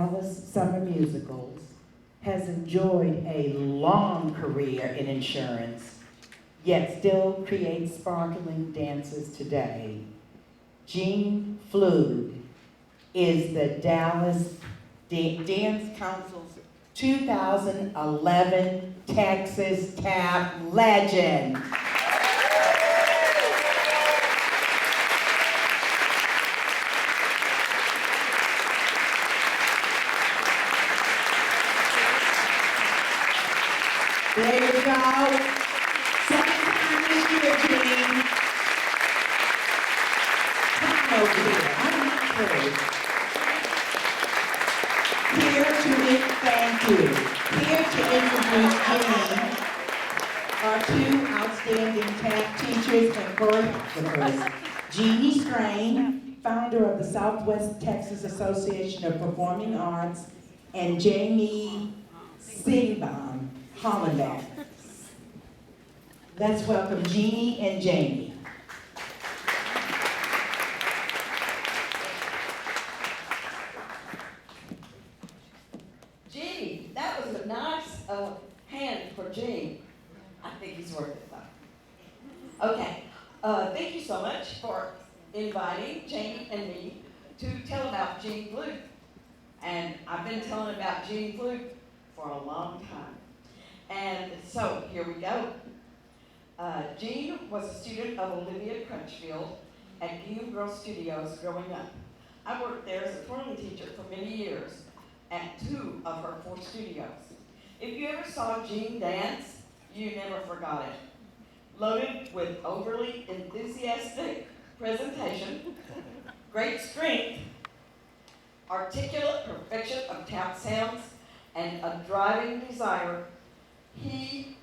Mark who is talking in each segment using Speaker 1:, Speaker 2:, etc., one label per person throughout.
Speaker 1: Dallas Summer Musicals, has enjoyed a long career in insurance, yet still creates sparkling dances today. Jean Flug is the Dallas Dance Council's 2011 Texas Tap Legend. There you go. Second time this year, Jean. Come over here. I'm not through. Thank you. Here to introduce Jean are two outstanding tap teachers and choreographers. Jeannie Strain, founder of the Southwest Texas Association of Performing Arts, and Jamie Singbaum, Hollenbeck. Let's welcome Jeannie and Jamie.
Speaker 2: Gee, that was a nice hand for Gene. I think he's worth it though. Okay, thank you so much for inviting Jamie and me to tell about Jean Flug. And I've been telling about Jean Flug for a long time. And so here we go. Jean was a student of Olivia Crutchfield at Gingham Girls Studios growing up. I worked there as a twirling teacher for many years at 2 of her 4 studios. If you ever saw Jean dance, you never forgot it. Loaded with overly enthusiastic presentation, great strength, articulate perfection of tap sounds, and a driving desire, he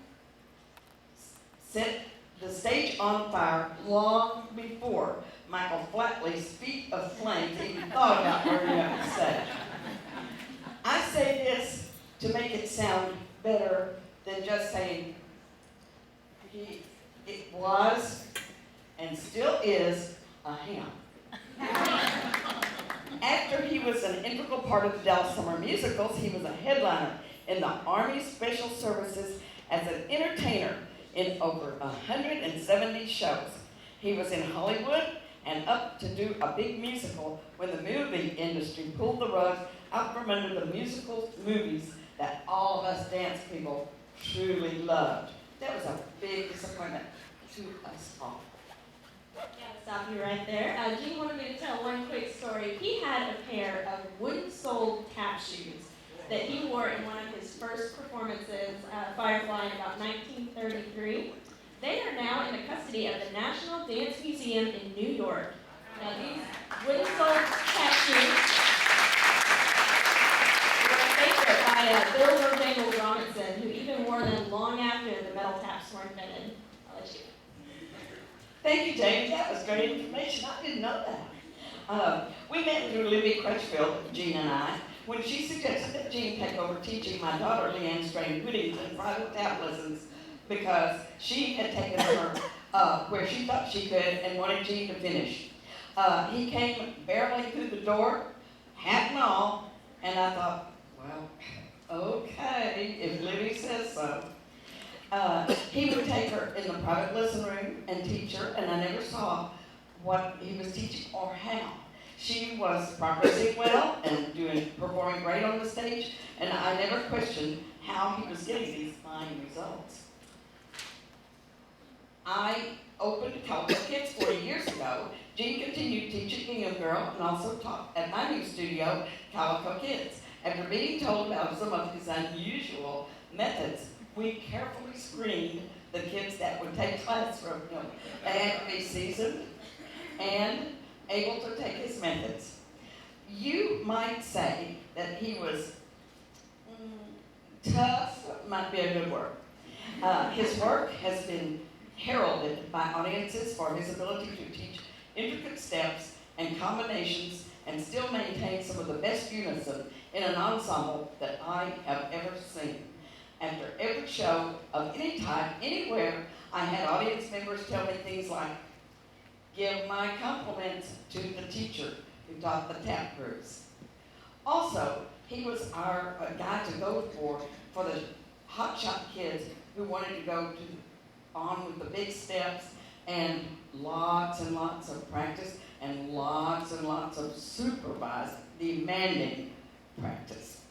Speaker 2: set the stage on fire long before Michael Flatley's feet of flames even thought about burning up the stage. I say this to make it sound better than just saying it was and still is a him. After he was an integral part of the Dallas Summer Musicals, he was a headliner in the Army Special Services as an entertainer in over 170 shows. He was in Hollywood and up to do a big musical when the movie industry pulled the rug out from under the musical movies that all of us dance people truly loved. That was a big disappointment to us all.
Speaker 3: Gotta stop you right there. Gene wanted me to tell one quick story. He had a pair of wooden-soled tap shoes that he wore in one of his first performances, Firefly, in about 1933. They are now in the custody of the National Dance Museum in New York. Now these wooden-soled tap shoes were a favorite by Bill Bojangles Robinson, who even wore them long after the metal taps were invented. I'll let you.
Speaker 2: Thank you, Jamie. That was great information. I didn't know that. We met with Olivia Crutchfield, Jean and I, when she suggested that Jean take over teaching my daughter, Leanne Strain Whittington, private tap lessons because she had taken her where she thought she could and wanted Jean to finish. He came barely through the door, hat and all, and I thought, well, okay, if Libby says so. He would take her in the private lesson room and teach her, and I never saw what he was teaching or how. She was progressing well and performing great on the stage, and I never questioned how he was getting these fine results. I opened Calico Kids 40 years ago. Jean continued teaching Gingham Girl and also taught at my new studio, Calico Kids. After being told about some of his unusual methods, we carefully screened the kids that would take class from him. They had to be seasoned and able to take his methods. You might say that he was tough, might be a good word. His work has been heralded by audiences for his ability to teach intricate steps and combinations and still maintain some of the best unison in an ensemble that I have ever seen. After every show of any type, anywhere, I had audience members tell me things like, give my compliments to the teacher who taught the tap groups. Also, He was our guy to go for the hotshot kids who wanted to go on with the big steps, and lots of practice and lots of supervised, demanding practice.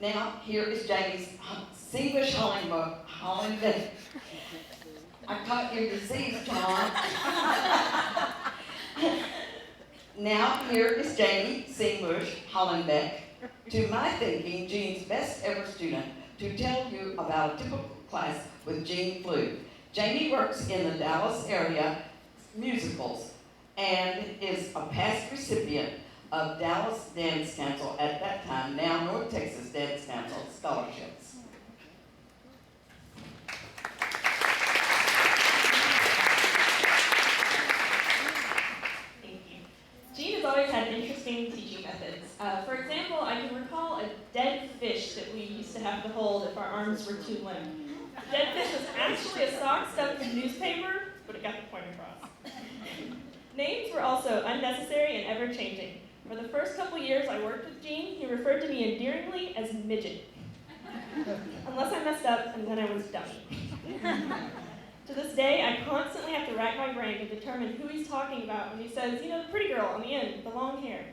Speaker 2: Now, here is Jamie's English Hollywood. I caught your disease, John. Now, here is Jamie Singbush Hollenbeck, to my thinking, Jean's best ever student, to tell you about a typical class with Jean Flug. Jamie works in the Dallas area musicals and is a past recipient of Dallas Dance Council, at that time, now North Texas Dance Council scholarships.
Speaker 3: Jean has always had interesting teaching methods. For example, I can recall a dead fish that we used to have to hold if our arms were too limp. The dead fish was actually a sock stuffed in newspaper, but it got the point across. Names were also unnecessary and ever-changing. For the first couple years I worked with Jean, he referred to me endearingly as midget. Unless I messed up, and then I was dummy. To this day, I constantly have to rack my brain to determine who he's talking about when he says, you know, the pretty girl on the end, the long hair.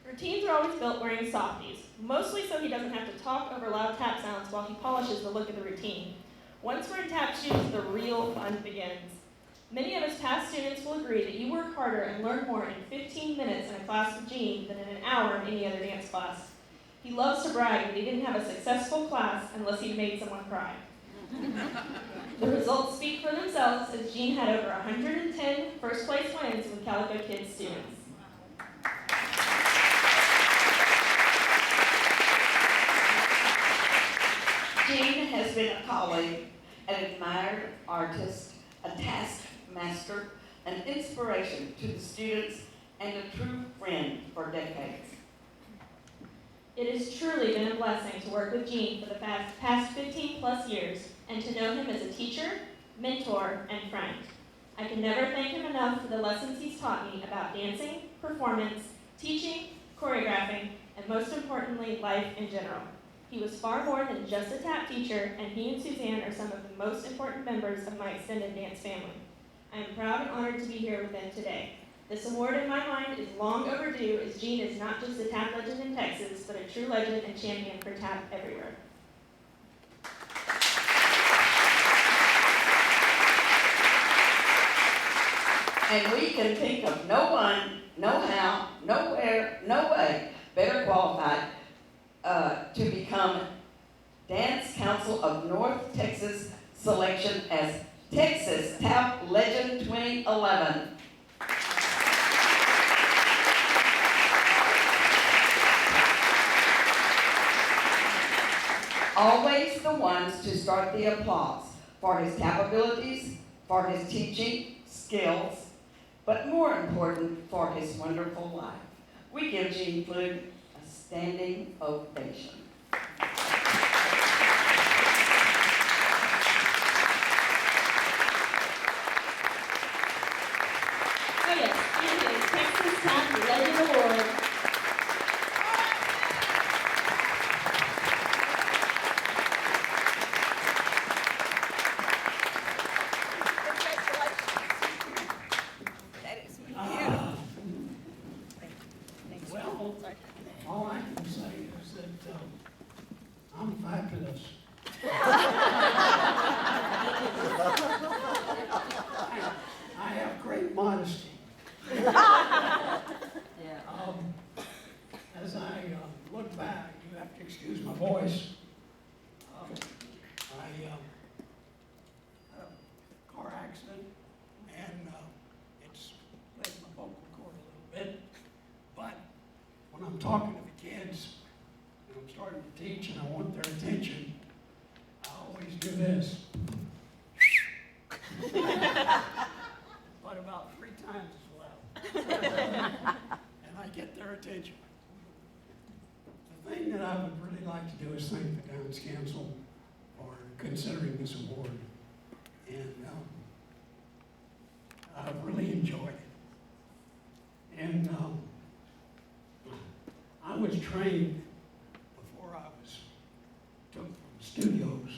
Speaker 3: Routines are always built wearing softies, mostly so he doesn't have to talk over loud tap sounds while he polishes the look of the routine. Once we're in tap shoes, the real fun begins. Many of his past students will agree that you work harder and learn more in 15 minutes in a class with Jean than in an hour in any other dance class. He loves to brag that he didn't have a successful class unless he made someone cry. The results speak for themselves, as Jean had over 110 first-place wins with Calico Kids students.
Speaker 2: Jean has been a colleague, an admired artist, a taskmaster, an inspiration to the students, and a true friend for decades.
Speaker 3: It has truly been a blessing to work with Jean for the past 15 plus years and to know him as a teacher, mentor, and friend. I can never thank him enough for the lessons he's taught me about dancing, performance, teaching, choreographing, and most importantly, life in general. He was far more than just a tap teacher, and he and Suzanne are some of the most important members of my extended dance family. I am proud and honored to be here with them today. This award in my mind is long overdue, as Jean is not just a tap legend in Texas, but a true legend and champion for tap everywhere.
Speaker 2: And we can think of no one, no how, nowhere, no way better qualified to become Dance Council of North Texas selection as Texas Tap Legend 2011. Always the ones to start the applause for his tap abilities, for his teaching skills, but more important, for his wonderful life. We give Jean Flug a standing ovation.
Speaker 3: Oh yes, it is Texas Tap Legend Award.
Speaker 4: Well, all I can say is that I'm fabulous. I have great modesty. As I look back, you have to excuse my voice. I had a car accident, and it's played my vocal cord a little bit. But when I'm talking to the kids, and I'm starting to teach and I want their attention, I always do this. But about 3 times as loud. And I get their attention. The thing that I would really like to do is thank the Dance Council for considering this award. And I've really enjoyed it. And was trained before I was took from studios.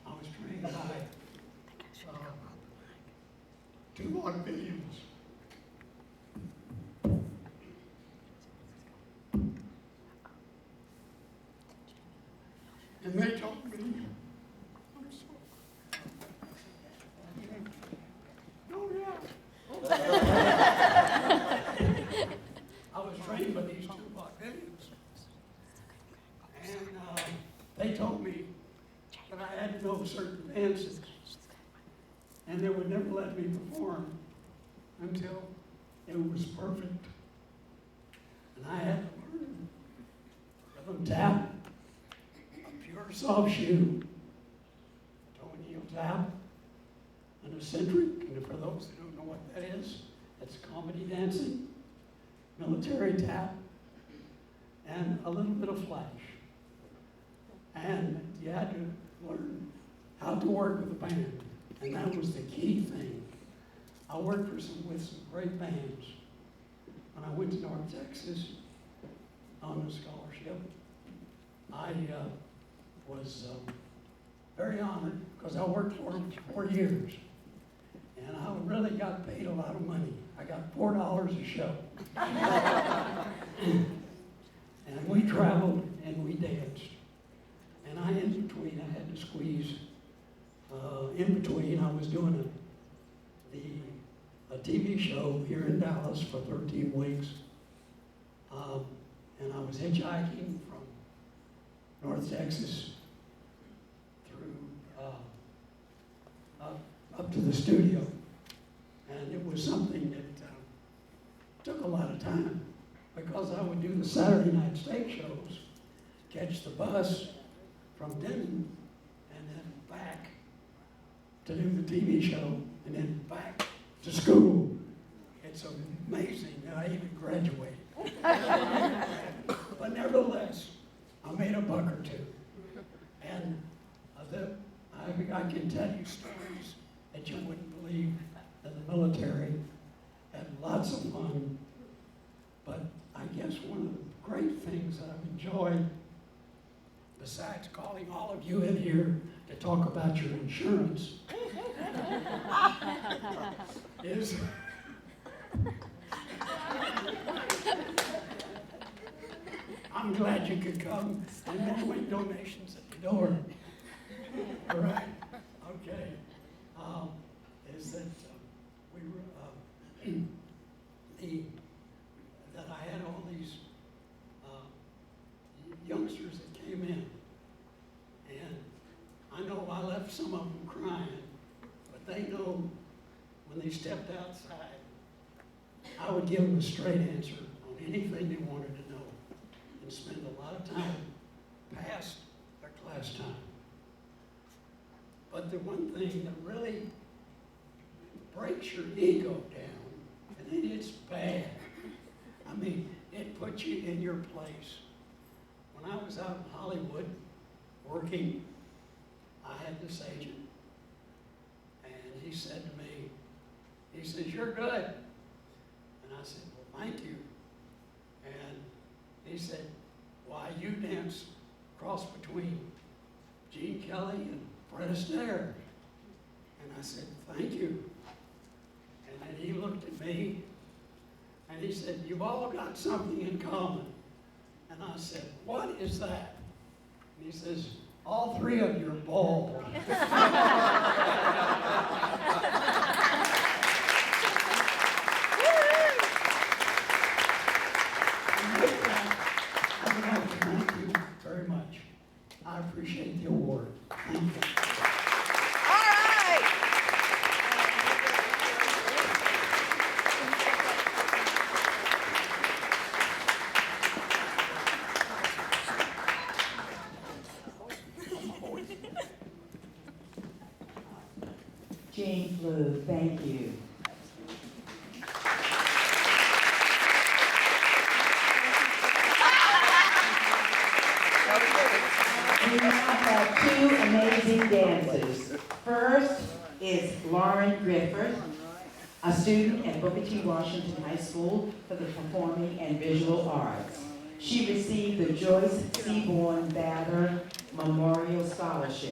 Speaker 4: I was trained by two vaudevillians. And they told me, oh yeah. I was trained by these two vaudevillians. And they told me that I had to know certain dances. And they would never let me perform until it was perfect. And I had to learn rhythm tap, a pure soft shoe, toe and heel tap, an eccentric, and for those that don't know what that is, that's comedy dancing, military tap, and a little bit of flash. And you had to learn how to work with a band, and that was the key thing. I worked with some great bands. When I went to North Texas on a scholarship, I was very honored because I worked for them for 4 years. And I really got paid a lot of money. I got $4 a show. And we traveled and we danced. And in between, I had to squeeze. In between, I was doing a TV show here in Dallas for 13 weeks. And I was hitchhiking from North Texas through up to the studio. And it was something that took a lot of time because I would do the Saturday night stage shows, catch the bus from Denton, and then back to do the TV show, and then back to school. It's amazing that I even graduated. But nevertheless, I made a buck or two. And I can tell you stories that you wouldn't believe in the military. Had lots of fun. But I guess one of the great things that I've enjoyed, besides calling all of you in here to talk about your insurance, is I'm glad you could come and make donations at the door. All right, okay. Is that we were that I had all these youngsters that came in, and I know I left some of them crying, but they know when they stepped outside, I would give them a straight answer on anything they wanted to know, and spend a lot of time past their class time. But the one thing that really breaks your ego down, and it's bad. I mean, it puts you in your place. When I was out in Hollywood working, I had this agent, and he said to me, he says, "You're good." And I said, "Well, thank you." And he said, "Why, you dance cross between Gene Kelly and Fred Astaire." And I said, "Thank you." And then he looked at me and he said, "You've all got something in common." And I said, "What is that?" And he says, "All three of you are bald." And with that, I would like to thank you very much. I appreciate the award. Thank you.
Speaker 1: Jane Blue, thank you. We now have two amazing dancers. First is Lauren Griffith, a student at Booker T. Washington High School for the Performing and Visual Arts. She received the Joyce Seaborn Bather Memorial Scholarship.